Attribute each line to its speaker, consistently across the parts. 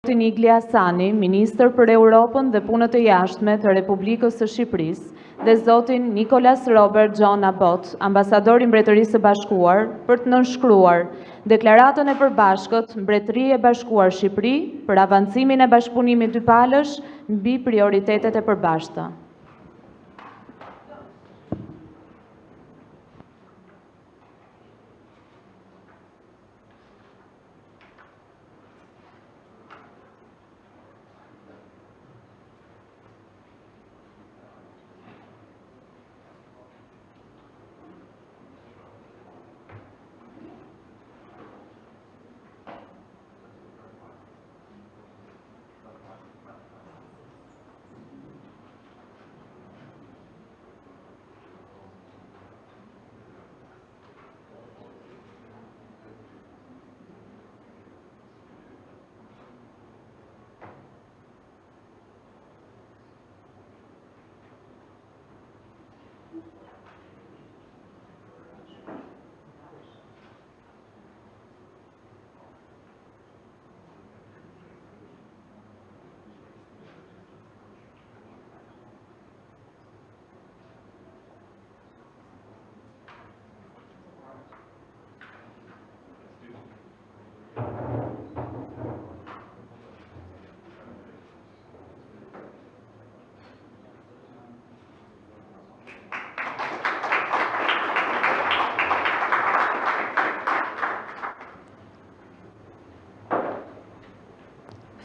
Speaker 1: zotin Igli Hasani, Ministër për Europën dhe Punët e Jashtme të Republikës së Shqipërisë, dhe zotin Nicolas Robert John Abbott, ambasador i Mbretërisë së Bashkuar, për të nënshkruar deklaratën e përbashkët Mbretëri e Bashkuar Shqipëri për avancimin e bashkëpunimit dypalësh mbi prioritetet e përbashkëta.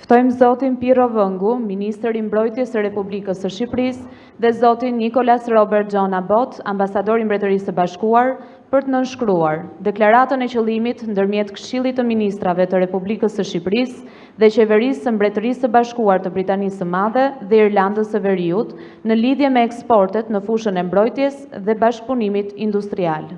Speaker 1: Ftojmë zotin Pirro Vëngu, Ministër i Mbrojtjes së Republikës së Shqipërisë, dhe zotin Nicolas Robert John Abbott, ambasador i Mbretërisë së Bashkuar, për të nënshkruar deklaratën e qëllimit ndërmjet Këshillit të Ministrave të Republikës së Shqipërisë dhe Qeverisë së Mbretërisë së Bashkuar të Britanisë së Madhe dhe Irlandës së Veriut në lidhje me eksportet në fushën e mbrojtjes dhe bashkëpunimit industrial.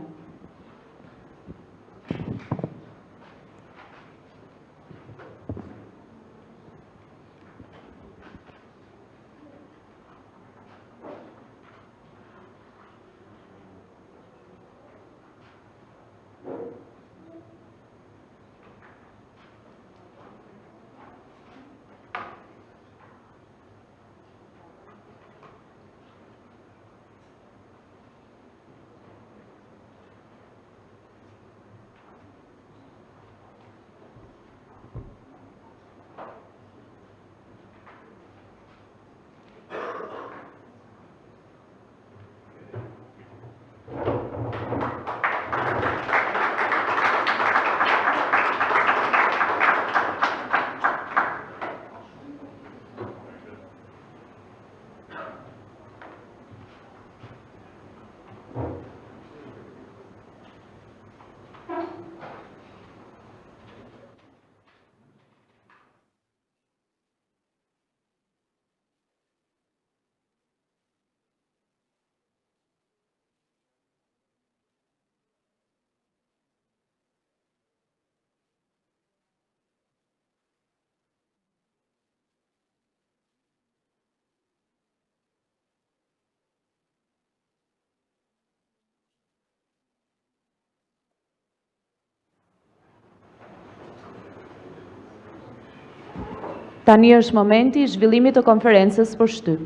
Speaker 1: Tani është momenti i zhvillimit të konferencës për shtyp.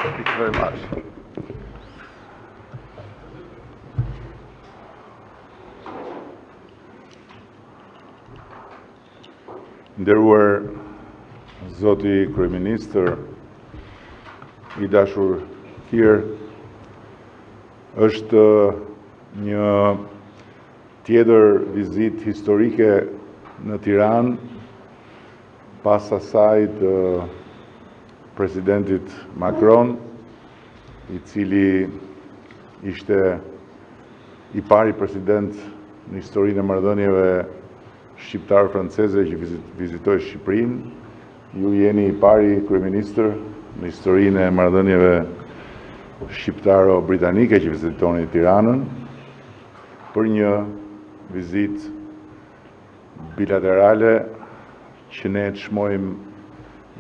Speaker 2: Thank you very much. Nderuar Zoti Kryeministër, i dashur Hir, është një tjetër vizit historike në Tiranë pas asaj të presidentit Macron, i cili ishte i pari president në historinë e marrëdhënieve shqiptar-franceze që vizitoi Shqipërinë. Ju jeni i pari kryeministër në historinë e marrëdhënieve shqiptaro-britanike që vizitoni Tiranën për një vizit bilaterale që ne çmojmë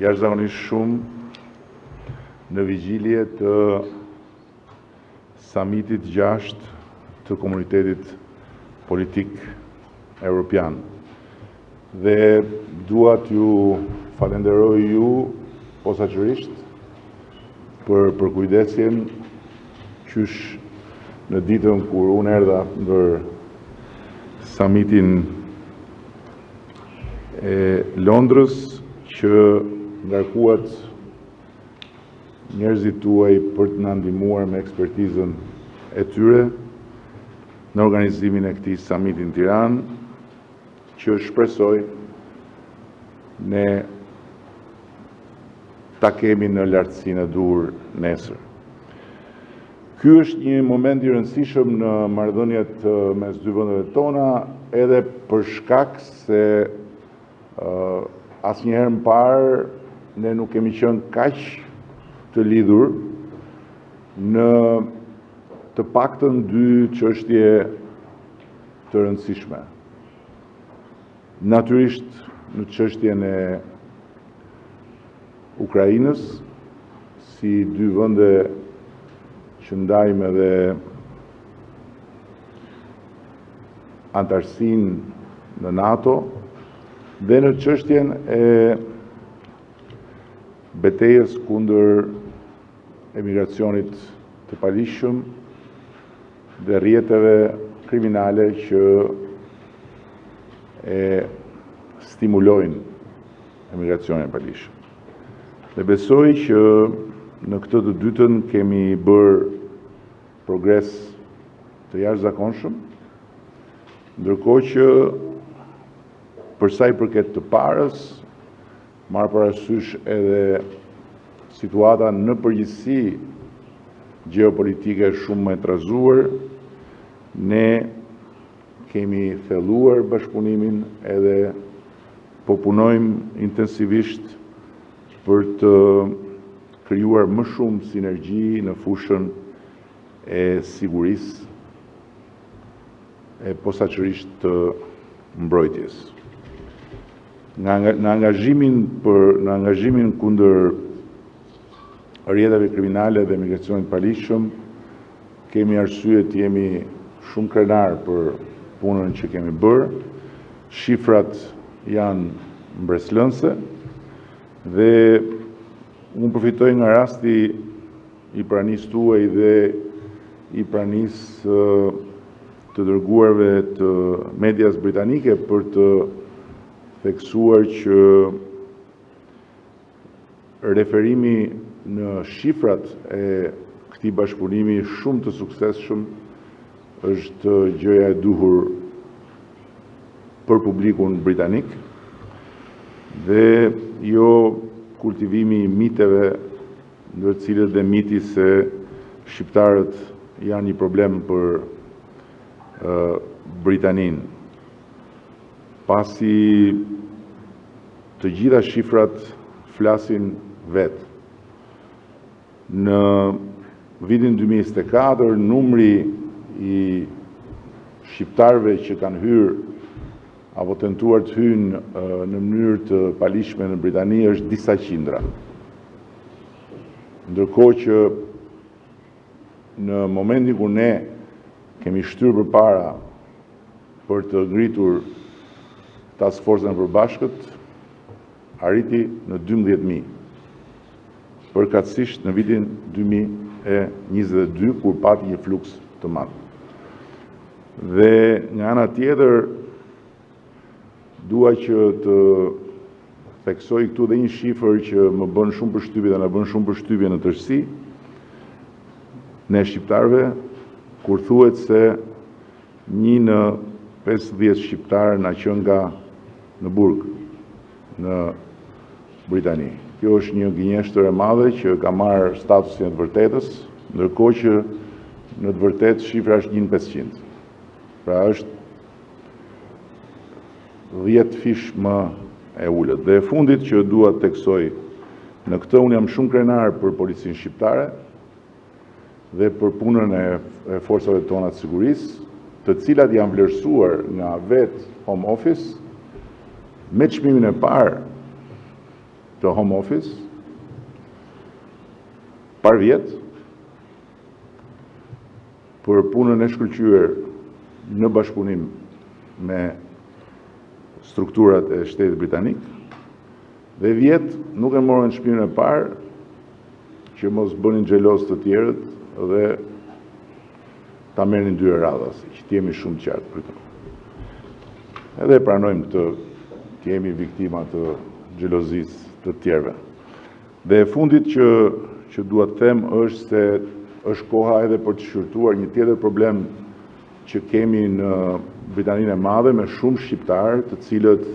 Speaker 2: jashtëzakonisht shumë në vigjilje të samitit 6 të komunitetit politik Europian. Dhe dua t'ju falenderoj ju posaçërisht për kujdesjen qysh në ditën kur unë erdha ndër summitin e Londrës që ngarkuat njerëzit tuaj për të na ndihmuar me ekspertizën e tyre në organizimin e këtij summiti në Tiranë, që shpresoj ne ta kemi në lartësinë e duhur nesër. Ky është një moment i rëndësishëm në marrëdhëniet mes dy vendeve tona, edhe për shkak se asnjëherë më parë ne nuk kemi qenë kaq të lidhur në të paktën dy çështje të rëndësishme. Natyrisht në çështjen e Ukrainës, si dy vende që ndajmë edhe antarësinë në NATO, dhe në çështjen e betejës kundër emigracionit të paligjshëm dhe rrjeteve kriminale që e stimulojnë emigracionin e paligjshëm. Dhe besoj që në këtë të dytën kemi bërë progres të jashtëzakonshëm, ndërkohë që për sa i përket të parës, marrë parasysh edhe situata në përgjithësi gjeopolitike shumë më e trazuar, ne kemi thelluar bashkëpunimin edhe po punojmë intensivisht për të krijuar më shumë sinergji në fushën e sigurisë e posaçërisht të mbrojtjes. Në angazhimin kundër rrjeteve kriminale dhe emigracionit paligjshëm, kemi arsye të jemi shumë krenar për punën që kemi bërë. Shifrat janë mbreslënse dhe unë përfitoj nga rasti i pranisë tuaj dhe i pranisë të dërguarve të medias britanike për të theksuar që referimi në shifrat e këtij bashkëpunimi shumë të suksesshëm është gjëja e duhur për publikun britanik dhe jo kultivimi i miteve, ndër të cilët dhe miti se shqiptarët janë një problem për Britaninë. Pasi të gjitha shifrat flasin vetë. Në vitin 2024, numri i shqiptarëve që kanë hyrë apo tentuar të hyjnë në mënyrë të paligjshme në Britani është disa qindra. Ndërkohë që në momentin kur ne kemi shtyrë përpara për të ngritur task forcën e përbashkët, arriti në 12.000. Përkatësisht në vitin 2022, kur pati një fluks të madh. Dhe nga ana tjetër, dua që të theksoj këtu dhe një shifër që më bën shumë përshtypje dhe na bën shumë përshtypje në tërësi, ne shqiptarëve, kur thuhet se 1 në 50 shqiptarë na qenë nga në burg në Britani. Kjo është një gënjeshtër e madhe që ka marrë statusin e të vërtetës, ndërkohë që në të vërtetë shifra është 1.500. Pra është 10 fish më e ulët. Dhe e fundit që dua të theksoj, në këtë unë jam shumë krenar për policinë shqiptare dhe për punën e forcave tona të sigurisë, të cilat janë vlerësuar nga vetë Home Office me çmimin e parë të Home Office par vjet për punën e shkëlqyer në bashkëpunim me strukturat e shtetit britanik, dhe 10 nuk e morën shpinën e parë që mos bënin xhelos të tjerët dhe ta merrnin dy radhas, që t'jemi shumë të qartë për këtë. Edhe e pranojmë këtë, t'jemi viktima të xhelozisë të tjerëve. Dhe e fundit që dua të them është se është koha edhe për të shqyrtuar një tjetër problem që kemi në Britaninë e Madhe me shumë shqiptarë të cilët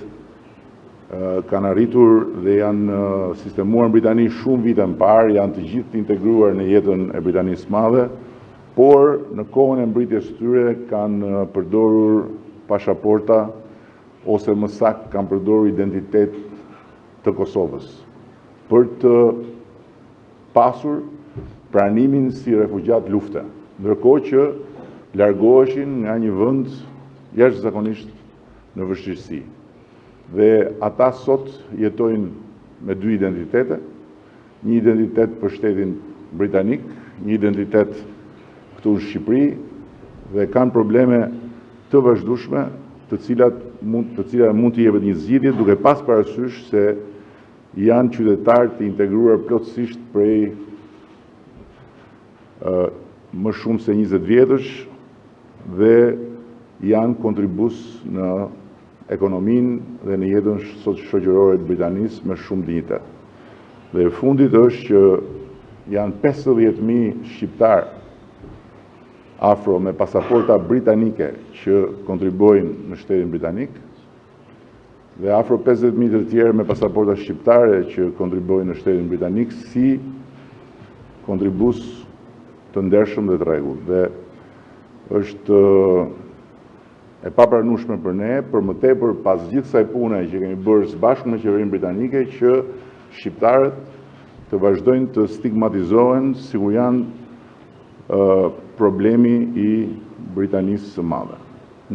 Speaker 2: kanë arritur dhe janë sistemuar në Britani shumë vite më parë, janë të gjithë të integruar në jetën e Britanisë Madhe, por në kohën e mbritjes së tyre kanë përdorur pasaporta ose më saktë kanë përdorur identitet të Kosovës për të pasur pranimin si refugjat lufte, ndërkohë që largoheshin nga një vend jashtëzakonisht në vështirësi. Dhe ata sot jetojnë me dy identitete, një identitet për shtetin britanik, një identitet këtu në Shqipëri, dhe kanë probleme të vazhdueshme, të cilat mund të jepet një zgjidhje duke pas parasysh se janë qytetarë të integruar plotësisht prej më shumë se 20 vjetësh dhe janë kontribues në ekonominë dhe në jetën shoqërore të Britanisë me shumë dinjitet. Dhe fundit është që janë 50.000 shqiptarë afro me pasaporta britanike që kontribuojnë në shtetin britanik dhe afro 50.000 të tjerë me pasaporta shqiptare që kontribuojnë në shtetin britanik si kontribues të ndershëm dhe të rregullt. Dhe është e papranueshme për ne, për më tepër pas gjithë kësaj pune që kemi bërë së bashku me qeverinë britanike, që shqiptarët të vazhdojnë të stigmatizohen sikur janë problemi i Britanisë së Madhe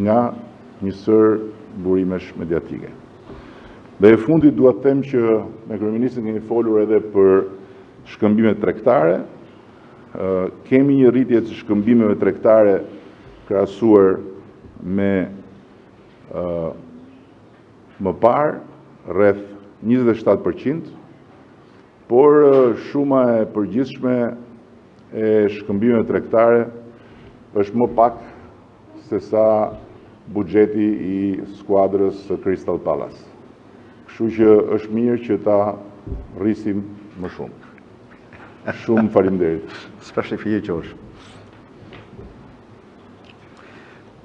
Speaker 2: nga një sër burimesh mediatike. Dhe e fundit dua të them që me kryeministin kemi folur edhe për shkëmbimet tregtare. Kemi një rritje të shkëmbimeve tregtare krahasuar me më parë rreth 27%, por shuma e përgjithshme e shkëmbimeve tregtare është më pak se sa buxheti i skuadrës së Crystal Palace. Kështu që është mirë që ta rrisim më shumë. Shumë faleminderit.
Speaker 3: Especially for you, George.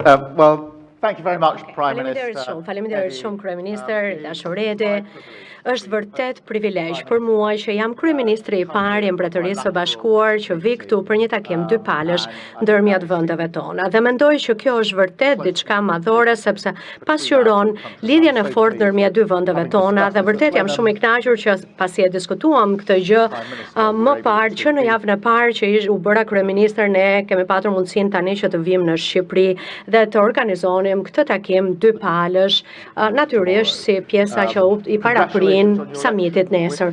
Speaker 3: Well, thank you very much, Prime Minister.
Speaker 4: Faleminderit shumë, Kryeministër Dashureti. Është vërtet privilegj për mua që jam kryeministri i parë i Mbretërisë së Bashkuar që vi këtu për një takim dy palësh ndërmjet vendeve tona. Dhe mendoj që kjo është vërtet diçka madhore sepse pasqyron lidhjen e fortë ndërmjet dy vendeve tona dhe vërtet jam shumë i kënaqur që pasi e diskutuam këtë gjë më parë që në javën e parë që u bëra kryeministër, ne kemi patur mundësinë tani që të vim në Shqipëri dhe të organizonim këtë takim dy palësh, natyrisht si pjesa që i paraprin summitit nesër.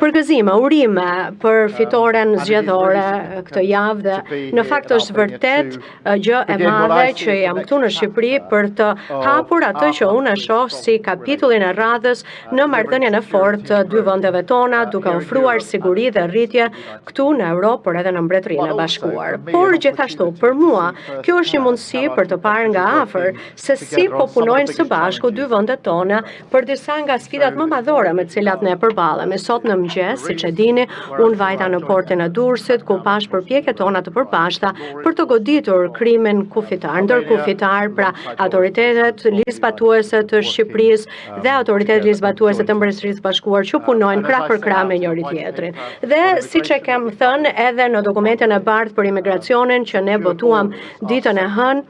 Speaker 4: Përgëzime, urime për fitoren zgjedhore këtë javë dhe në fakt është vërtet gjë e madhe që jam këtu në Shqipëri për të hapur atë që unë e shoh si kapitullin e radhës në marrëdhënien e fortë të dy vendeve tona, duke ofruar siguri dhe rritje këtu në Europë, por edhe në Mbretërinë e Bashkuar. Por gjithashtu për mua, kjo është një mundësi për të parë nga afër se si po punojnë së bashku dy vendet tona për disa nga sfidat më madhore me cilat ne përballemi. Sot në mëngjes, siç e dini, unë vajta në portin e Durrësit ku pash përpjekjet tona të përbashkëta për të goditur krimin kufitar, ndërkufitar, pra autoritetet ligjzbatuese të Shqipërisë dhe autoritetet ligjzbatuese të Mbretërisë së Bashkuar që punojnë krah për krah me njëri tjetrin. Dhe siç e kem thënë edhe në dokumentin e bardhë për imigracionin që ne votuam ditën e hënë,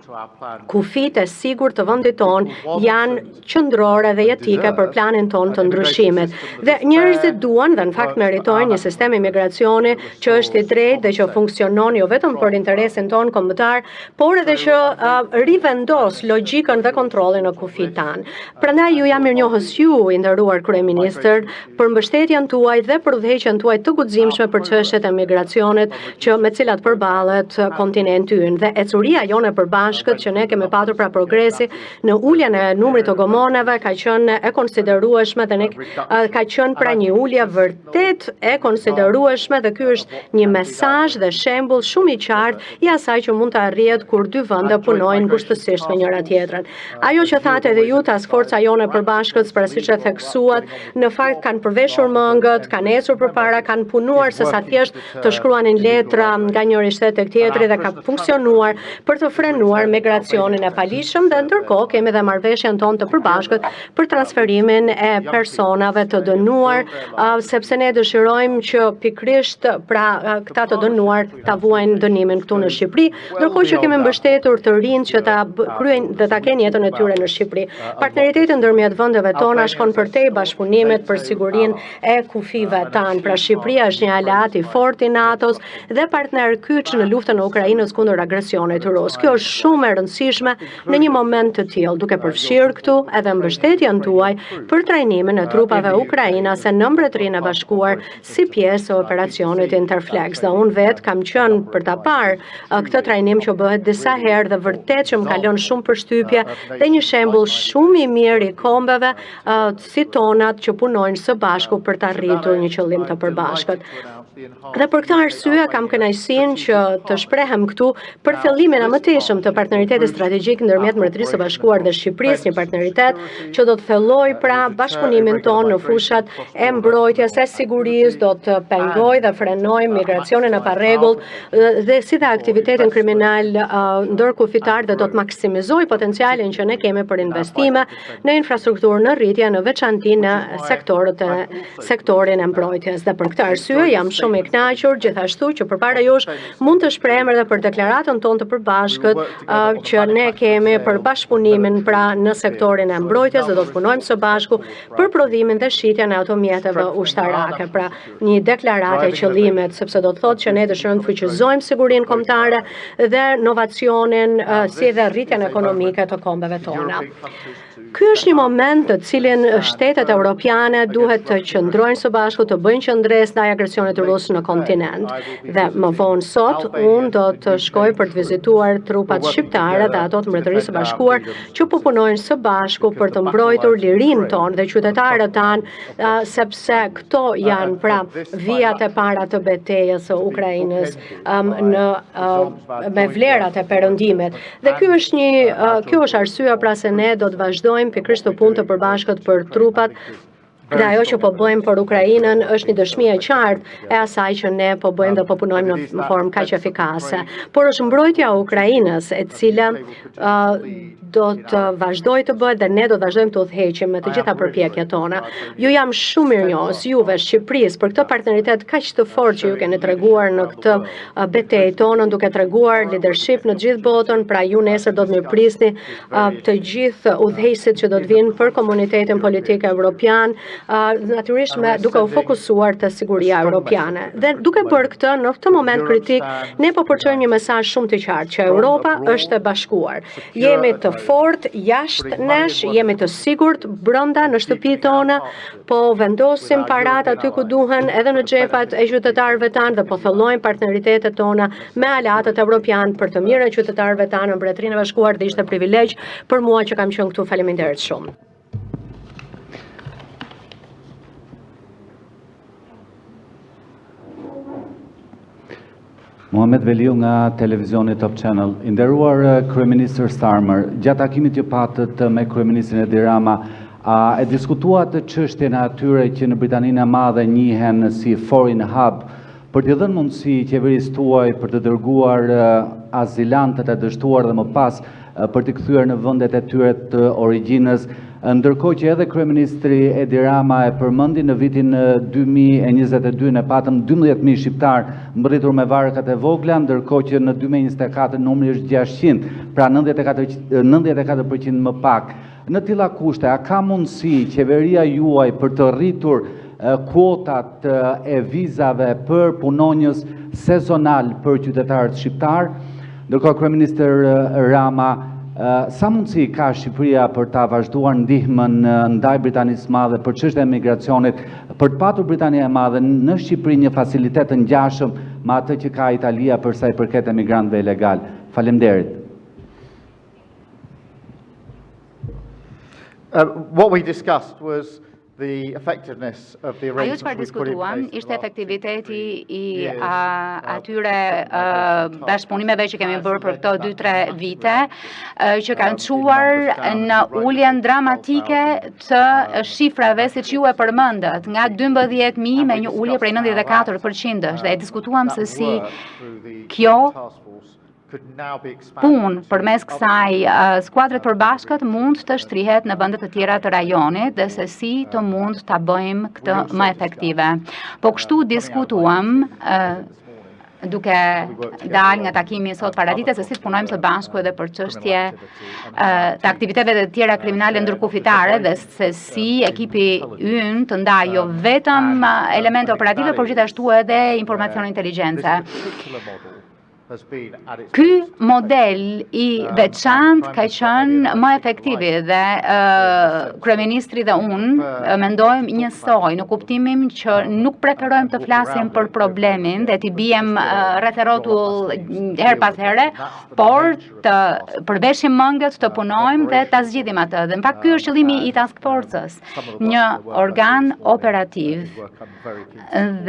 Speaker 4: kufit e sigurt të vendit ton janë qendrore dhe jetike për planin ton të ndryshimit. Dhe njerëzit duan dhe në fakt meritojnë një sistem imigracioni që është i drejtë dhe që funksionon jo vetëm për interesin ton kombëtar, por edhe që rivendos logjikën dhe kontrollin në kufit tan. Prandaj ju jam mirënjohës ju, i nderuar kryeministër, për mbështetjen tuaj dhe për udhëheqjen tuaj të guximshme për çështjet e migracionit që me cilat përballet kontinenti ynë dhe ecuria jone përbashkët që ne kemi patur pra progresi në uljen e numrit të gomoneve ka qenë e konsiderueshme dhe ka qenë pra një ulje vërtet e konsiderueshme dhe ky është një mesazh dhe shembull shumë i qartë i asaj që mund të arrihet kur dy vende punojnë kushtësisht me njëra tjetrën. Ajo që thatë edhe ju, task forca jone e përbashkët, pra siç e theksuat, në fakt kanë përveshur mëngët, kanë ecur përpara, kanë punuar se sa thjesht të shkruanin letra nga njëri shtet tek tjetri dhe ka funksionuar për të frenuar migracionin e palishëm dhe ndërkohë kemi dhe marrëveshjen tonë të përbashkët për transferimin e personave të dënuar, sepse ne dëshirojmë që pikrisht pra këta të dënuar ta vuajnë dënimin këtu në Shqipëri, ndërkohë që kemi mbështetur të rinjt që ta kryejnë dhe ta kenë jetën e tyre në Shqipëri. Partneriteti ndërmjet vendeve tona shkon përtej bashkëpunimit për sigurinë e kufive tanë. Pra Shqipëria është një aleat i fortë i NATO-s dhe partner kyç në luftën e Ukrainës kundër agresionit rus. Kjo është shumë e rëndësishme në një moment të tillë, duke përfshirë këtu edhe mbështetjen tuaj për trajnimin e trupave ukrainase në Mbretërinë e Bashkuar si pjesë e operacionit Interflex. Dhe unë vetë kam qenë për ta parë këtë trajnim që bëhet disa herë dhe vërtet që më ka lënë shumë përshtypje dhe një shembull shumë i mirë i kombeve si tonat që punojnë së bashku për të arritur një qëllim të përbashkët. Dhe për këtë arsye kam kënaqësinë që të shprehem këtu për fillimin e mëtejshëm të partneritetit strategjik ndërmjet Mbretërisë së Bashkuar dhe Shqipërisë, një partneritet që do të thellojë pra bashkëpunimin tonë në fushat e mbrojtjes së sigurisë, do të pengojë dhe frenojë migracionin e parregullt dhe si dhe aktivitetin kriminal ndërkufitar dhe do të maksimizojë potencialin që ne kemi për investime në infrastrukturë në rritje në veçanti në sektorin e mbrojtjes. Dhe për këtë arsye jam shumë i kënaqur gjithashtu që përpara jush mund të shprehem edhe për deklaratën tonë të përbashkët që ne kemi për bashkëpunimin pra në sektorin e mbrojtjes dhe do të punojmë së bashku për prodhimin dhe shitjen e automjeteve ushtarake. Pra një deklaratë e qëllimit, sepse do të thotë që ne dëshirojmë të fuqizojmë sigurinë kombëtare dhe inovacionin si dhe rritjen ekonomike të kombeve tona. Ky është një moment të cilin shtetet europiane duhet të qëndrojnë së bashku, të bëjnë qëndres ndaj agresionit rus në kontinent. Dhe më vonë sot, unë do të shkoj për të vizituar trupat shqiptare dhe ato të Mbretërisë së Bashkuar që po punojnë së bashku për të mbrojtur lirinë tonë dhe qytetarët tanë, sepse këto janë pra vijat e para të betejës së Ukrainës me vlerat e perëndimit. Dhe kjo është arsyeja pra se ne do të vazhdojmë pikërisht të punë të përbashkët për trupat dhe ajo që po bëjmë për Ukrainën është një dëshmi e qartë e asaj që ne po bëjmë dhe po punojmë në formë kaq efikase. Por është mbrojtja e Ukrainës e cila do të vazhdoj të bëhet dhe ne do të vazhdojmë të udhëheqim me të gjitha përpjekjet tona. Ju jam shumë mirënjohës juve Shqipërisë për këtë partneritet kaq të fortë që ju keni treguar në këtë betejë tonën, duke treguar leadership në të gjithë botën, pra ju nesër do të mirëprisni të gjithë udhëheqësit që do të vinë për komunitetin politik evropian, natyrisht duke u fokusuar te siguria europiane. Dhe duke bërë këtë në këtë moment kritik, ne po përçojmë një mesazh shumë të qartë që Europa është e bashkuar. Jemi të fort jashtë nesh, jemi të sigurt brenda në shtëpitë tona, po vendosim parat aty ku duhen edhe në xhepat e qytetarëve tanë dhe po thellojmë partneritetet tona me aleatët evropian për të mirën e qytetarëve tanë në Mbretërinë e Bashkuar dhe ishte privilegj për mua që kam qenë këtu. Faleminderit shumë.
Speaker 5: Muhamet Veliu nga televizioni Top Channel. I nderuar kryeministër Starmer, gjatë takimit që patët me kryeministrin Edi Rama, e diskutuat çështjen e atyre që në Britaninë e Madhe njihen si foreign hub për t'i dhënë mundësi qeverisë tuaj për të dërguar azilantët e dështuar dhe më pas për t'i kthyer në vendet e tyre të origjinës, ndërkohë që edhe kryeministri Edi Rama e përmendi në vitin 2022 ne patëm 12.000 shqiptar mbërritur me varkat e vogla, ndërkohë që në 2024 numri është 600, pra 94% më pak. Në tilla kushte, a ka mundësi qeveria juaj për të rritur kuotat e vizave për punonjës sezonal për qytetarët shqiptar? Ndërkohë kryeministër Rama, sa mundësi ka Shqipëria për ta vazhduar ndihmën ndaj Britanisë së Madhe për çështjen e migracionit, për të patur Britania e Madhe në Shqipëri një facilitet të ngjashëm me atë që ka Italia për sa i përket emigrantëve ilegal? Faleminderit.
Speaker 3: What we discussed was the effectiveness of the
Speaker 6: Ajo
Speaker 3: arrangements
Speaker 6: çfarë
Speaker 3: we put in
Speaker 6: diskutuam
Speaker 3: place
Speaker 6: ishte efektiviteti i atyre
Speaker 3: bashkëpunimeve
Speaker 6: bashkëpunimeve që kemi bërë për këto 2-3 vite, që kanë çuar në uljen dramatike të shifrave siç ju e përmendët, nga 12.000 me një ulje prej 94%, dhe e diskutuam se si kjo punë përmes kësaj skuadre të përbashkët mund të shtrihet në vendet të tjera të rajonit dhe se si të mund ta bëjmë këtë më efektive. Po kështu diskutuam duke dalë nga takimi sot paradite se si të punojmë së bashku edhe për çështje të aktiviteteve të tjera kriminale ndërkufitare dhe se si ekipi ynë të ndajë jo vetëm elemente operative, por gjithashtu edhe informacion inteligjencë. Ky model i veçantë ka qenë më efektiv dhe kryeministri dhe unë mendojmë njësoj në kuptimin që nuk preferojmë të flasim për problemin dhe t'i bijem rreth rrotull her pas here, por të përveshim mangët, të punojmë dhe ta zgjidhim atë. Dhe në fakt ky është qëllimi i task force-s, një organ operativ.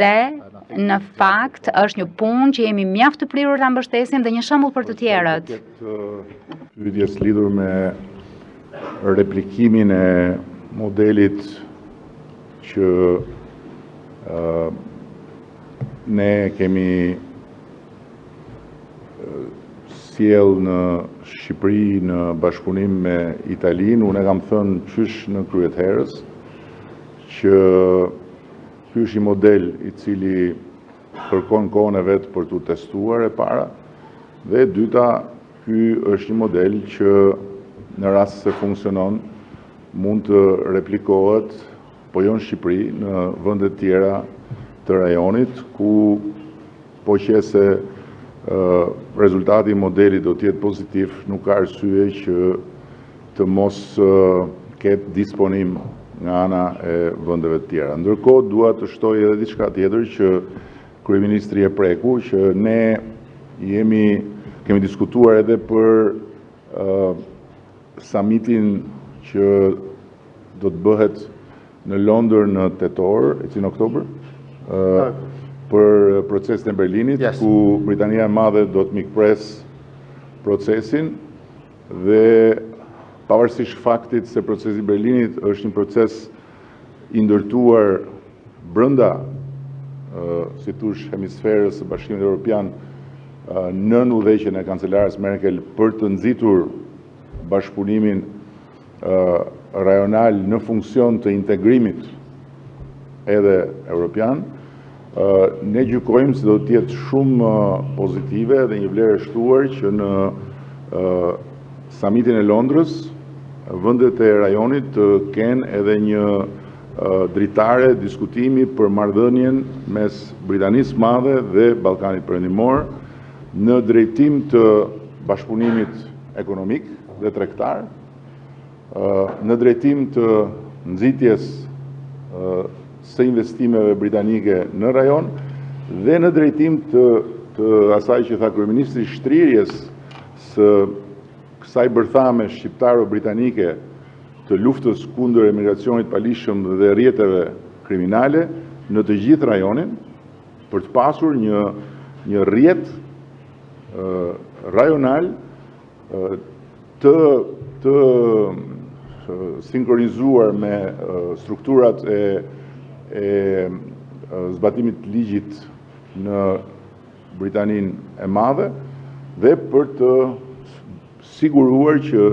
Speaker 6: Dhe në fakt është një punë që jemi mjaft të prirur ta mbështesim dhe një shembull për të tjerët.
Speaker 2: Pyetjes lidhur me replikimin e modelit që ne kemi sjell në Shqipëri në bashkëpunim me Italinë, unë e kam thënë qysh në kryet herës që ky është një model i cili kërkon kohën e vetë për t'u testuar e para, dhe dyta, ky është një model që në rast se funksionon mund të replikohet, po jo në Shqipëri, në vende tjera të rajonit, ku po qese rezultati i modelit do t'jetë pozitiv, nuk ka arsye që të mos ketë disponim nga ana e vendeve të tjera. Ndërkohë dua të shtoj edhe diçka tjetër që kryeministri e preku, që ne kemi diskutuar edhe për summitin që do të bëhet në Londër në tetor, it's in Oktober, për procesin e Berlinit,
Speaker 3: Yes.
Speaker 2: ku Britania e Madhe do të mikpres procesin dhe pavarësisht faktit se procesi i Berlinit është një proces i ndërtuar brenda si thush hemisferës së Bashkimit Evropian nën udhëheqjen e kancelares Merkel për të nxitur bashkëpunimin rajonal në funksion të integrimit edhe evropian, ne gjykojmë se do të jetë shumë pozitive dhe një vlerë e shtuar që në summitin e Londrës vendet e rajonit të kenë edhe një dritare diskutimi për marrëdhënien mes Britanisë së Madhe dhe Ballkanit Perëndimor në drejtim të bashkëpunimit ekonomik dhe tregtar, në drejtim të nxitjes së investimeve britanike në rajon dhe në drejtim të asaj që tha kryeministri, shtrirjes së kësaj bërthame shqiptaro-britanike të luftës kundër emigracionit palishëm dhe rrjeteve kriminale në të gjithë rajonin, për të pasur një rrjet rajonal të sinkronizuar me strukturat e zbatimit të ligjit në Britaninë e Madhe dhe për të siguruar që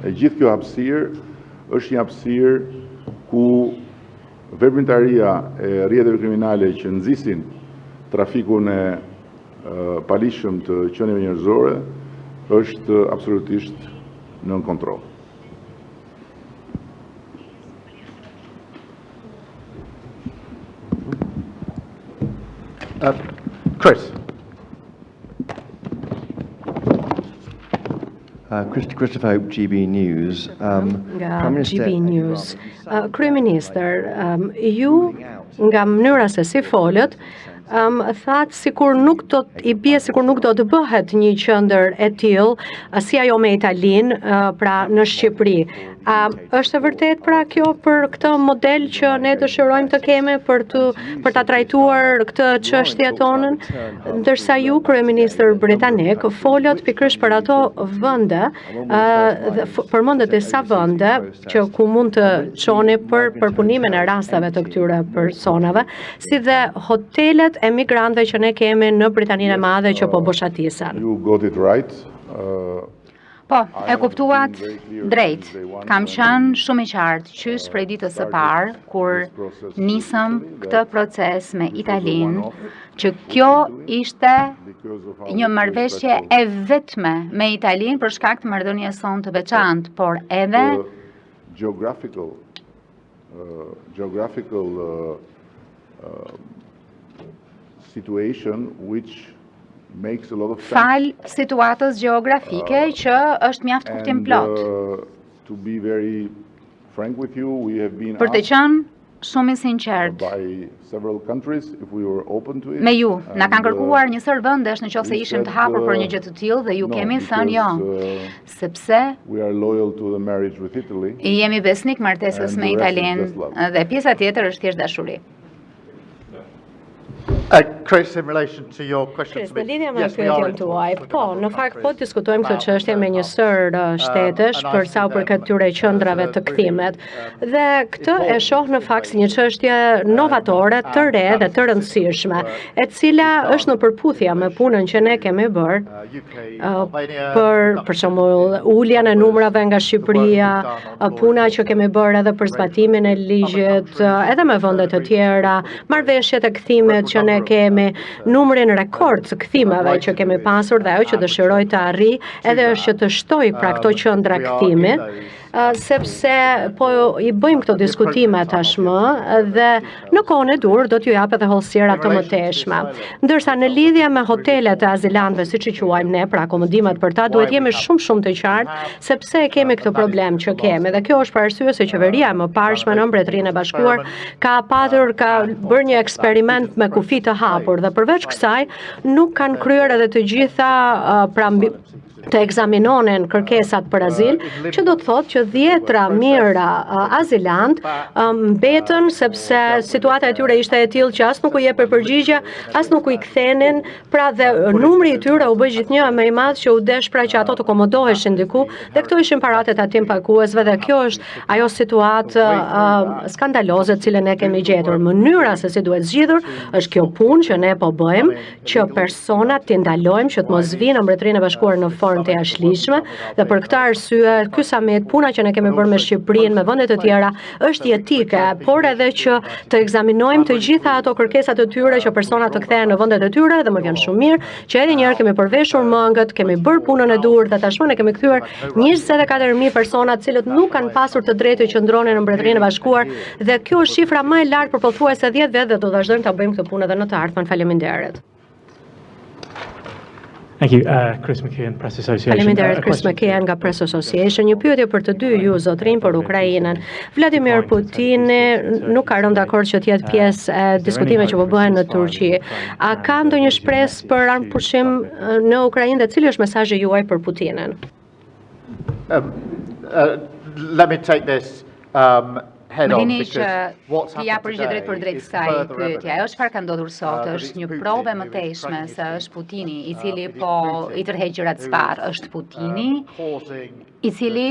Speaker 2: e gjithë kjo hapësirë është një hapësirë ku veprimtaria e rrjeteve kriminale që nxisin trafikun e palishëm të qenieve njerëzore është absolutisht nën kontroll.
Speaker 3: Chris.
Speaker 7: Christopher Hope, GB News.
Speaker 4: Nga GB News. Kryeministër, ju nga mënyra se si folët, Thatë sikur nuk do i bie sikur nuk do të bëhet një qendër e tillë si ajo me Italinë, pra në Shqipëri. Është e vërtet pra kjo për këtë model që ne dëshirojmë të kemi për ta trajtuar këtë çështje tonën, ndërsa ju kryeministër britanik folët pikërisht për ato vende, përmendet disa vende që ku mund të çoni për përpunimin e rasteve të këtyre personave, si dhe hotelet e migrantëve që ne kemi në Britaninë e Madhe që po boshatisen.
Speaker 2: You got it right.
Speaker 6: Po, e kuptuat drejt. Kam qenë shumë i qartë qysh prej ditës së parë kur nisëm këtë proces me Italinë, që kjo ishte një marrëveshje e vetme me Italinë për shkak të marrëdhënies sonë të veçantë, por edhe
Speaker 2: geographical situation which makes a lot of sense.
Speaker 6: fal situatës gjeografike që është mjaft kuptim plot.
Speaker 2: To be very frank with you, we have been
Speaker 6: Për të
Speaker 2: asked
Speaker 6: qenë shumë i sinqert
Speaker 2: by several countries if we were open to it.
Speaker 6: me ju, na kanë
Speaker 2: And,
Speaker 6: kërkuar një sër vendesh në qoftë se ishim të hapur për një gjë të tillë dhe ju
Speaker 2: no,
Speaker 6: kemi thënë jo,
Speaker 2: because,
Speaker 6: sepse
Speaker 2: we are loyal to the marriage with Italy.
Speaker 6: jemi besnik martesës
Speaker 2: And
Speaker 6: me
Speaker 2: the rest is
Speaker 6: Italinë
Speaker 2: just love.
Speaker 6: dhe pjesa tjetër është thjesht dashuri.
Speaker 3: Chris, in relation to your question
Speaker 4: Chris,
Speaker 3: to me,
Speaker 4: në lidhje me
Speaker 3: yes, we are
Speaker 4: pyetjen
Speaker 3: in
Speaker 4: tuaj,
Speaker 3: talks with
Speaker 4: po,
Speaker 3: a number
Speaker 4: në
Speaker 3: of
Speaker 4: fakt po
Speaker 3: countries.
Speaker 4: diskutojmë këtë çështje me një sër shtetesh për sa u përket këtyre qendrave të kthimet. Dhe këtë e shoh në fakt si një çështje novatore, të re dhe të rëndësishme, e cila është në përputhje me punën që ne kemi bërë për shembull uljen e numrave nga Shqipëria, puna që kemi bërë edhe për zbatimin e ligjit, edhe me vende të tjera, marrëveshjet e kthimit që ne kemi, numrin rekord të kthimeve që kemi pasur dhe ajo që dëshiroj të arri edhe është që të shtoj pra këto qendra kthimi, sepse po i bëjmë këto diskutime tashmë dhe në kohën e dur do t'ju jap edhe hollësira të mëtejshme. Ndërsa në lidhje me hotelet e azilantëve, siç i quajmë ne, pra akomodimet për ta, duhet jemi shumë të qartë sepse e kemi këtë problem që kemi dhe kjo është për arsye se qeveria e mëparshme në Mbretërinë e Bashkuar ka bërë një eksperiment me kufi të hapur dhe përveç kësaj nuk kanë kryer edhe të gjitha të ekzaminonin kërkesat për azil, që do të thotë që 10 mijëra azilant mbetën sepse situata e tyre ishte e tillë që as nuk u jepë përgjigje, as nuk u i kthenin, pra dhe numri i tyre u bë gjithnjë më i madh që u desh pra që ato të komodoheshin diku dhe këto ishin paratet atim paguesve dhe kjo është ajo situatë skandaloze të cilën ne kemi gjetur. Mënyra se si duhet zgjidhur është kjo punë që ne po bëjmë, që personat t'i ndalojmë që të mos vinë në Mbretërinë e Bashkuar në formë të jashtëligjshme dhe për këtë arsye ky summit, puna që ne kemi bërë me Shqipërinë, me vende të tjera, është jetike, por edhe që të ekzaminojmë të gjitha ato kërkesat të tyre që personat të kthehen në vendet e tyre dhe më vjen shumë mirë që edhe një herë kemi përveshur mëngët, kemi bërë punën e dur dhe tashmë ne kemi kthyer 24.000 persona të cilët nuk kanë pasur të drejtë të qëndronin në Mbretërinë e Bashkuar dhe kjo është shifra më e lartë për pothuajse 10 vjet dhe do të vazhdojmë ta bëjmë këtë punë edhe në të ardhmen. Faleminderit.
Speaker 8: Thank you, Chris McKeon, Press Association.
Speaker 4: Faleminderit, Chris McKeon nga Press Association. Një pyetje për të dy ju zotrin për Ukrainën. Vladimir Putini nuk ka rënë dakord që të jetë pjesë e diskutimeve që po bëhen në Turqi. A ka ndonjë shpresë për armëpushim në Ukrainë dhe cili është mesazhi juaj për Putinin?
Speaker 3: Let me take this head
Speaker 6: Më
Speaker 3: on
Speaker 6: dini që
Speaker 3: because what's
Speaker 6: t'ja
Speaker 3: happened
Speaker 6: përgjigj drejt për
Speaker 3: today
Speaker 6: drejt
Speaker 3: is
Speaker 6: kësaj
Speaker 3: further
Speaker 6: pyetje. Ajo çfarë ka ndodhur sot është një provë më teshme se është Putini i cili po i tërheq gjërat sparë, është Putini i cili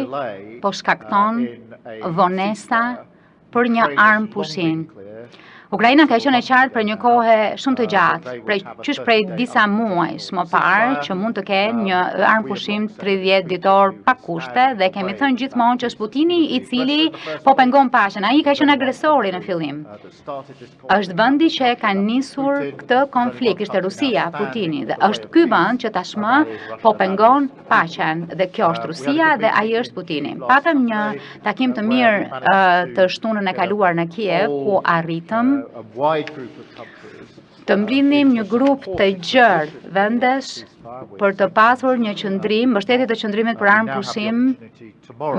Speaker 6: po shkakton vonesa për një armëpushim. Ukraina ka qenë e qartë për një kohë shumë të gjatë, prej disa muajsh më parë që mund të kenë një armëpushim 30 ditor pa kushte dhe kemi thënë gjithmonë që është Putini i cili po pengon paqen. Ai ka qenë agresori në fillim. Është vendi që ka nisur këtë konflikt, ishte Rusia, Putini, dhe është ky vend që tashmë po pengon paqen dhe kjo është Rusia dhe ai është Putini. Patëm një takim të mirë të shtunën e kaluar në Kiev ku arritëm të mbledhim një grup të gjerë vendesh për të pasur një qëndrim, mbështetje të qëndrimit për armë pushim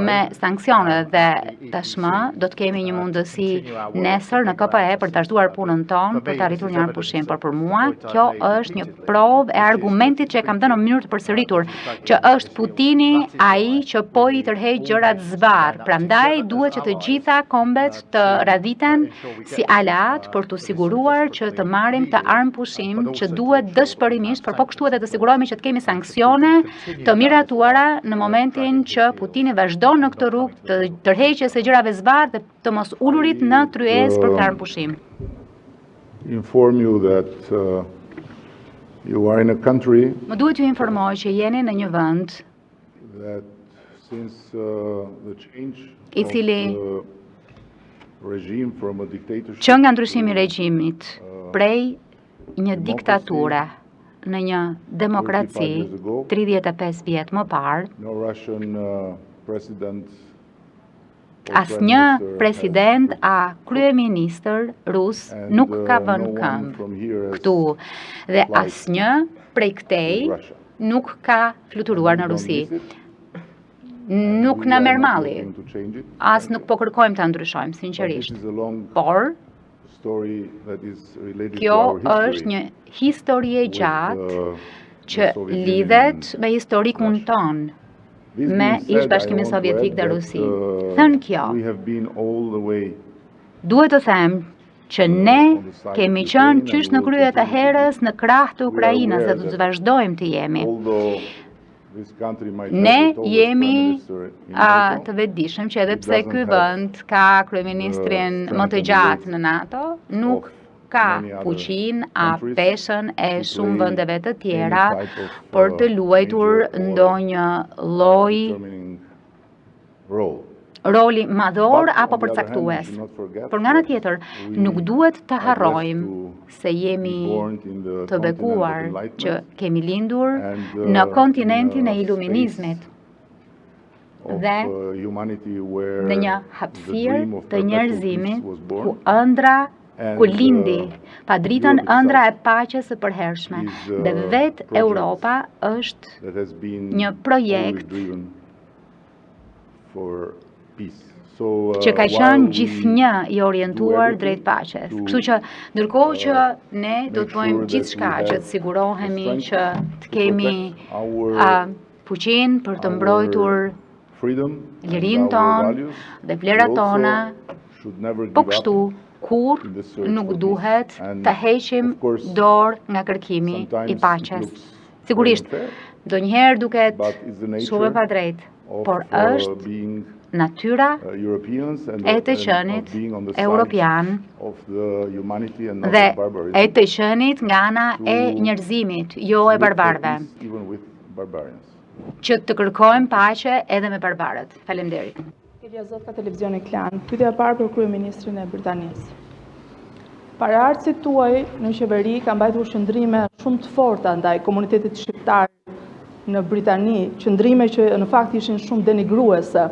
Speaker 6: me sanksione dhe tashmë do të kemi një mundësi nesër në KPE për të vazhduar punën tonë për të arritur një armë pushim, por për mua kjo është një provë e argumentit që e kam dhënë në mënyrë të përsëritur, që është Putini ai që po i tërheq gjërat zvarr. Prandaj duhet që të gjitha kombet të radhiten si aleat për të siguruar që të marrim të armë pushim që duhet dëshpërimisht, por po kështu edhe të sigurohemi që të kemi sanksione të miratuara në momentin që Putini vazhdon në këtë rrugë të tërheqjes së gjërave zvarr dhe të mos ulurit në tryezë për këtë armë pushim.
Speaker 2: Inform you that you are in a country
Speaker 6: Më duhet ju informoj që jeni në një vend
Speaker 2: that since the change
Speaker 6: I cili
Speaker 2: of the regime from a dictatorship
Speaker 6: që nga ndryshimi I regjimit prej një diktature në një demokraci 35 vjet më parë,
Speaker 2: no Russian president
Speaker 6: asnjë president a kryeministër rus nuk ka vënë këmbë këtu dhe asnjë prej këtej nuk ka fluturuar në Rusi. Nuk na merr malli, as nuk po kërkojmë ta ndryshojmë sinqerisht. Por kjo është një histori e gjatë që lidhet me historikun ton, me ish-bashkimin sovjetik dhe Rusi. Thënë kjo, duhet të them që ne kemi qenë qysh në krye të herës në krah të Ukrainës dhe do të vazhdojmë të jemi. Ne jemi të vetëdijshëm që edhe pse ky vend ka kryeministrin më të gjatë në NATO, nuk ka fuqinë a peshën e shumë vendeve të tjera për të luajtur ndonjë lloj roli madhor apo përcaktues. Por nga ana tjetër, nuk duhet të harrojmë se jemi të bekuar që kemi lindur në kontinentin e iluminizmit dhe në një hapësirë të njerëzimit ku lindi pa dritën ëndra e paqes së përhershme dhe vetë Europa është një projekt që ka qenë gjithnjë I orientuar drejt paqes. Kështu që ndërkohë që ne do të bëjmë gjithçka që të sigurohemi që të kemi fuqinë për të mbrojtur lirinë tonë dhe vlerat tona, po kështu kur nuk duhet të heqim dorë nga kërkimi I paqes. Sigurisht, ndonjëherë duket shumë e padrejtë, por është natyra e të qenit europian dhe e të qenit nga ana e njerëzimit, jo e barbarëve, që të kërkojmë paqe edhe me barbarët. Faleminderit.
Speaker 9: Ilja Zot ka televizioni Klan. Pyetja e parë për kryeministrin e Britanisë. Paraardhësit tuaj në qeveri kanë mbajtur qëndrime shumë të forta ndaj komunitetit shqiptar në Britani, qëndrime që në fakt ishin shumë denigruese.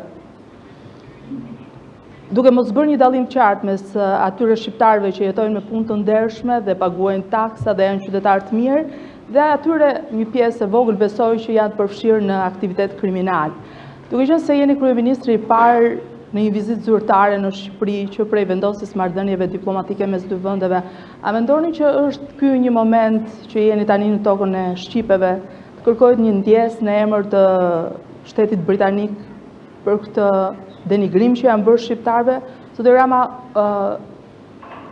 Speaker 9: Duke mos bërë një dallim qartë mes atyre shqiptarëve që jetojnë me punë të ndershme dhe paguajnë taksa dhe janë qytetarë të mirë, dhe atyre një pjesë e vogël besoj që janë të përfshirë në aktivitet kriminal. Duke qenë se jeni kryeministri I parë në një vizitë zyrtare në Shqipëri që prej vendosjes marrëdhënieve diplomatike mes dy vendeve, a mendoni që është ky një moment që jeni tani në tokën e shqipeve, të kërkohet një ndjesë në emër të shtetit britanik për këtë denigrim që janë bërë shqiptarëve? Zotë Rama,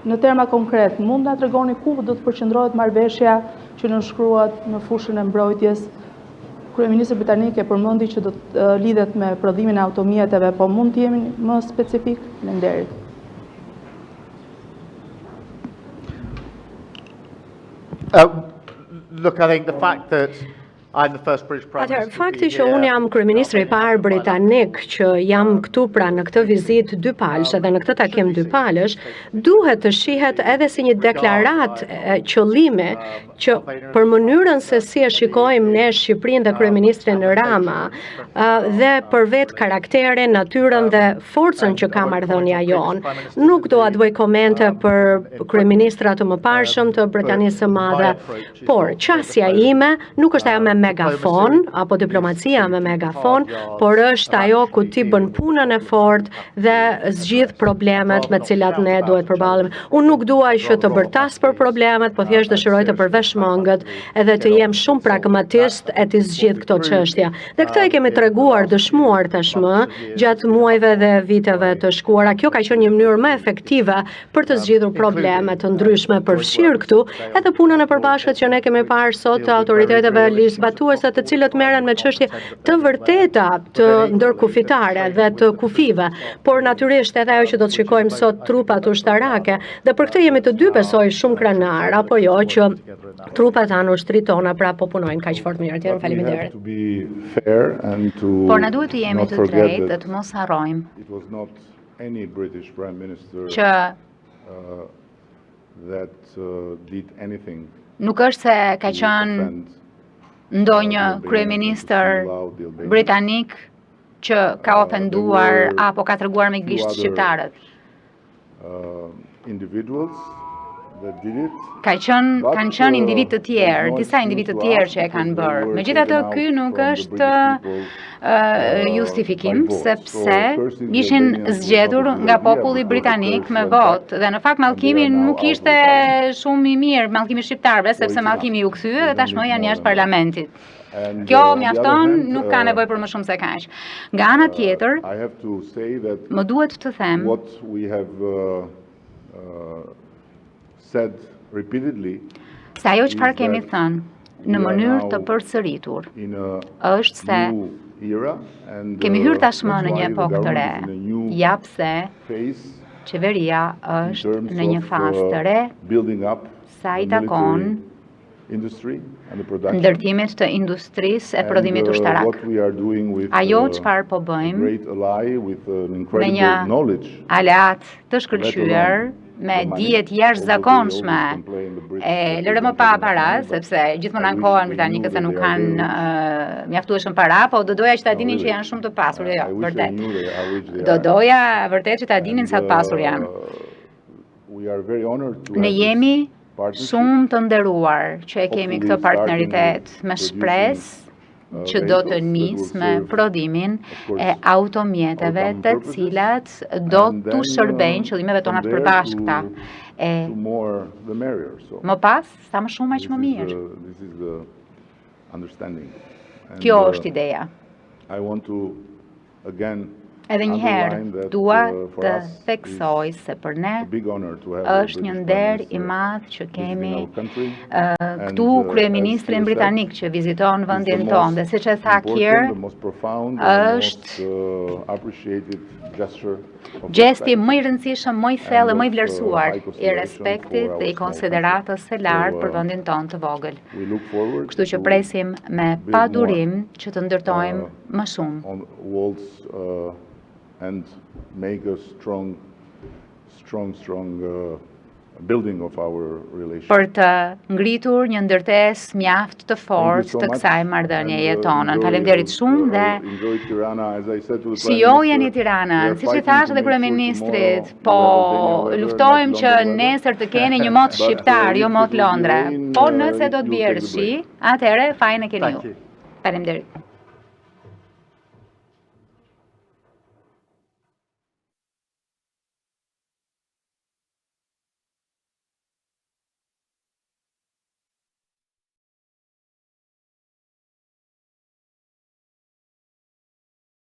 Speaker 9: në terma konkret, mund na tregoni ku do të përqendrohet marrëveshja që nënshkruhet në fushën e mbrojtjes? Kryeministri britanik e përmendi që do të lidhet me prodhimin e automjeteve, po mund të jemi më specifik? Faleminderit.
Speaker 3: Look, I think the fact that I'm the first British Prime
Speaker 4: Atëherë,
Speaker 3: Minister to
Speaker 4: fakti
Speaker 3: be
Speaker 4: që unë
Speaker 3: here.
Speaker 4: jam kryeministri i parë britanik që jam këtu pra në këtë vizitë dypalësh edhe në këtë takim dypalësh, duhet të shihet edhe si një deklaratë qëllimi që për mënyrën se si e shikojmë ne Shqipërinë dhe kryeministrin Rama dhe për vetë karakterin, natyrën dhe forcën që ka marrëdhënia jonë. Nuk do të bëj komente për kryeministrat të mëparshëm të Britanisë së Madhe, por qasja ime nuk është ajo me megafon apo diplomacia me megafon, por është ajo ku ti bën punën e fortë dhe zgjidh problemet me cilat ne duhet përballemi. Unë nuk dua që të bërtas për problemet, po thjesht dëshiroj të përveshmangët edhe të jem shumë pragmatist e të zgjidh këto çështje. Dhe këtë e kemi treguar, dëshmuar tashmë gjatë muajve dhe viteve të shkuara. Kjo ka qenë një mënyrë më efektive për të zgjidhur probleme të ndryshme përfshirë këtu, edhe punën e përbashkët që ne kemi parë sot të autoriteteve ligjzbatuese të cilët merren me çështje të vërteta të ndërkufitare dhe të kufive, por natyrisht edhe ajo që do të shikojmë sot trupat ushtarake, dhe për këtë jemi të dy besoj shumë krenar, apo jo që trupat tanë ushtrit tona pra po punojnë kaq fort mirë. Tjerë faleminderit.
Speaker 6: Por na duhet të jemi të drejtë dhe të mos harrojmë që nuk është se ka qenë ndonjë kryeministër britanik që ka ofenduar apo ka treguar me gisht shqiptarët. Kanë qenë individ të tjerë, disa individ të tjerë që e kanë bërë. Megjithatë, ky nuk është justifikim, sepse ishin zgjedhur nga populli britanik me votë. Dhe në fakt mallkimi nuk ishte shumë i mirë, mallkimi shqiptarëve, sepse mallkimi u kthye dhe tashmë janë jashtë parlamentit. Kjo mjafton, nuk ka nevojë për më shumë se kaq. Nga ana tjetër, më duhet të them se ajo çfarë kemi thënë në mënyrë të përsëritur është se kemi hyrë tashmë në një epokë të re, japse qeveria është në një fazë të re sa i takon ndërtimit të industrisë e prodhimit ushtarak. Ajo çfarë po bëjmë me një aleat të shkëlqyer, me dijet jashtëzakonshme, lërë më pa para, sepse gjithmonë ankohen britanikët se nuk kanë mjaftueshëm para, po do doja që ta dinin që janë shumë të pasur, jo, vërtet. Do doja vërtet që ta dinin sa të pasur janë. Ne jemi shumë të nderuar që e kemi këtë partneritet me shpresë që do të nisë me prodhimin e automjeteve të cilat do të shërbejnë qëllimeve tona të përbashkëta. Më pas, sa më shumë aq më mirë. Kjo është ideja. Edhe njëherë, dua të theksoj se për ne është një nder i madh që kemi këtu kryeministrin britanik që viziton vendin tonë, dhe siç e tha Keir, është gjesti më i rëndësishëm, më i thellë, më i vlerësuar i respektit dhe i konsideratës së lartë për vendin tonë të vogël. Kështu që presim me padurim që të ndërtojmë më shumë.
Speaker 2: And make a strong building of our relationship.
Speaker 6: Për të ngritur një ndërtesë mjaft të fortë të kësaj marrëdhënieje tonën. Faleminderit shumë dhe shijojeni Tiranën, siç i thash edhe kryeministrit, po luftojmë që nesër të keni një mot shqiptar, jo mot Londra. Po nëse do të bjerë shi, atëherë fajin e keni ju. Faleminderit.